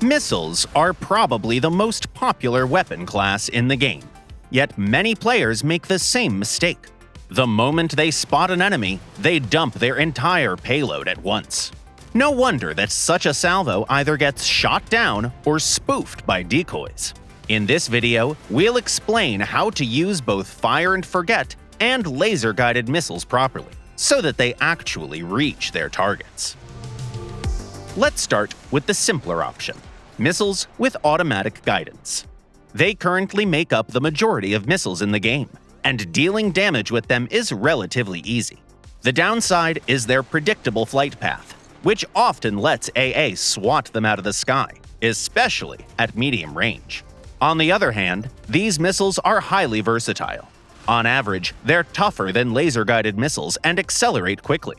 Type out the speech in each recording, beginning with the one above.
Missiles are probably the most popular weapon class in the game, yet many players make the same mistake. The moment they spot an enemy, they dump their entire payload at once. No wonder that such a salvo either gets shot down or spoofed by decoys. In this video, we'll explain how to use both fire and forget and laser-guided missiles properly, so that they actually reach their targets. Let's start with the simpler option: missiles with automatic guidance. They currently make up the majority of missiles in the game, and dealing damage with them is relatively easy. The downside is their predictable flight path, which often lets AA swat them out of the sky, especially at medium range. On the other hand, these missiles are highly versatile. On average, they're tougher than laser-guided missiles and accelerate quickly.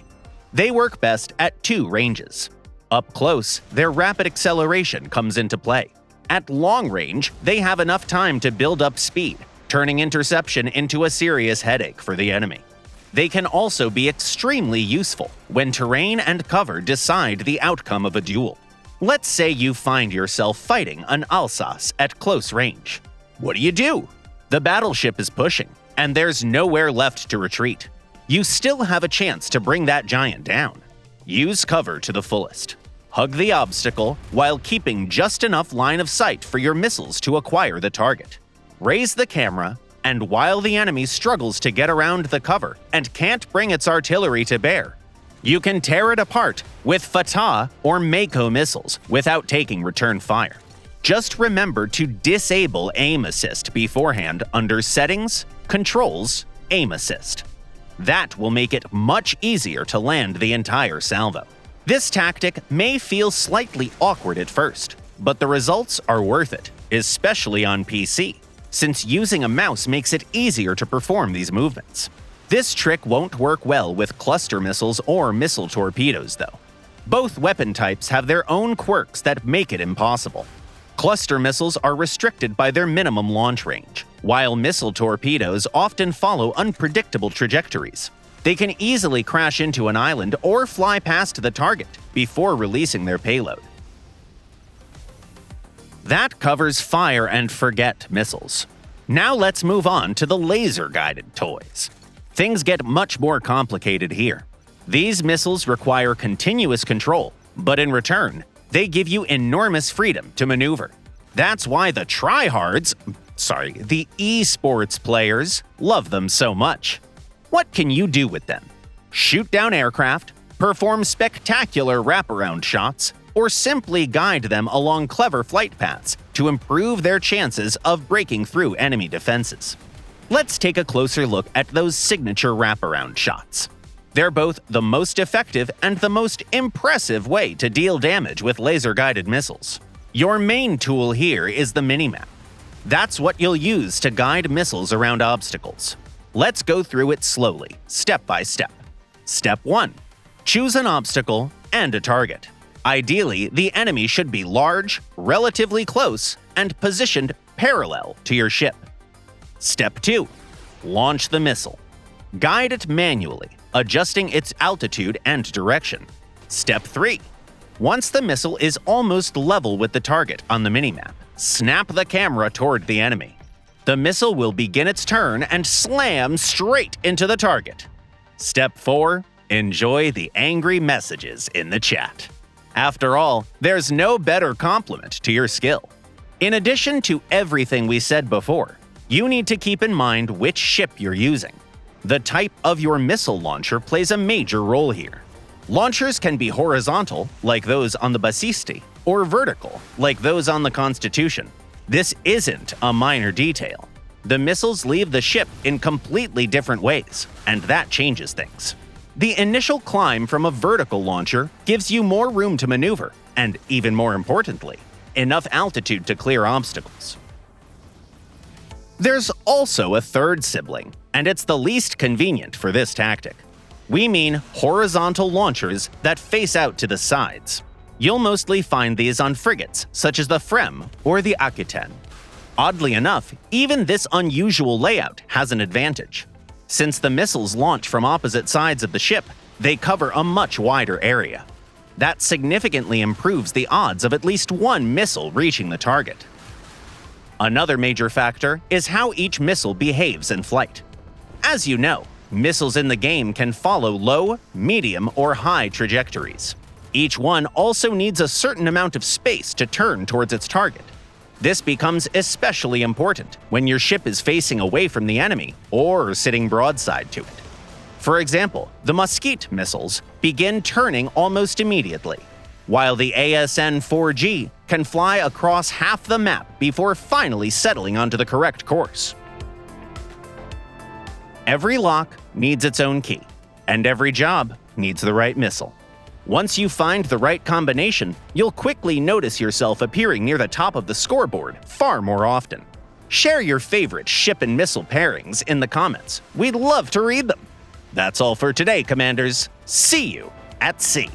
They work best at two ranges. Up close, their rapid acceleration comes into play. At long range, they have enough time to build up speed, turning interception into a serious headache for the enemy. They can also be extremely useful when terrain and cover decide the outcome of a duel. Let's say you find yourself fighting an Alsace at close range. What do? The battleship is pushing, and there's nowhere left to retreat. You still have a chance to bring that giant down. Use cover to the fullest. Hug the obstacle while keeping just enough line of sight for your missiles to acquire the target. Raise the camera, and while the enemy struggles to get around the cover and can't bring its artillery to bear, you can tear it apart with Fatah or Mako missiles without taking return fire. Just remember to disable aim assist beforehand under Settings, Controls, Aim Assist. That will make it much easier to land the entire salvo. This tactic may feel slightly awkward at first, but the results are worth it, especially on PC, since using a mouse makes it easier to perform these movements. This trick won't work well with cluster missiles or missile torpedoes, though. Both weapon types have their own quirks that make it impossible. Cluster missiles are restricted by their minimum launch range, while missile torpedoes often follow unpredictable trajectories. They can easily crash into an island or fly past the target before releasing their payload. That covers fire and forget missiles. Now let's move on to the laser-guided toys. Things get much more complicated here. These missiles require continuous control, but in return, they give you enormous freedom to maneuver. That's why the esports players love them so much. What can you do with them? Shoot down aircraft, perform spectacular wraparound shots, or simply guide them along clever flight paths to improve their chances of breaking through enemy defenses. Let's take a closer look at those signature wraparound shots. They're both the most effective and the most impressive way to deal damage with laser-guided missiles. Your main tool here is the minimap. That's what you'll use to guide missiles around obstacles. Let's go through it slowly, step by step. Step 1. Choose an obstacle and a target. Ideally, the enemy should be large, relatively close, and positioned parallel to your ship. Step 2. Launch the missile. Guide it manually, adjusting its altitude and direction. Step 3. Once the missile is almost level with the target on the minimap, snap the camera toward the enemy. The missile will begin its turn and slam straight into the target. Step 4. Enjoy the angry messages in the chat. After all, there's no better compliment to your skill. In addition to everything we said before, you need to keep in mind which ship you're using. The type of your missile launcher plays a major role here. Launchers can be horizontal, like those on the Basisti, or vertical, like those on the Constitution. This isn't a minor detail. The missiles leave the ship in completely different ways, and that changes things. The initial climb from a vertical launcher gives you more room to maneuver, and even more importantly, enough altitude to clear obstacles. There's also a third sibling, and it's the least convenient for this tactic. We mean horizontal launchers that face out to the sides. You'll mostly find these on frigates such as the Frem or the Aquitaine. Oddly enough, even this unusual layout has an advantage. Since the missiles launch from opposite sides of the ship, they cover a much wider area. That significantly improves the odds of at least one missile reaching the target. Another major factor is how each missile behaves in flight. As you know, missiles in the game can follow low, medium, or high trajectories. Each one also needs a certain amount of space to turn towards its target. This becomes especially important when your ship is facing away from the enemy or sitting broadside to it. For example, the Mosquite missiles begin turning almost immediately, while the ASN-4G can fly across half the map before finally settling onto the correct course. Every lock needs its own key, and every job needs the right missile. Once you find the right combination, you'll quickly notice yourself appearing near the top of the scoreboard far more often. Share your favorite ship and missile pairings in the comments. We'd love to read them. That's all for today, Commanders. See you at sea.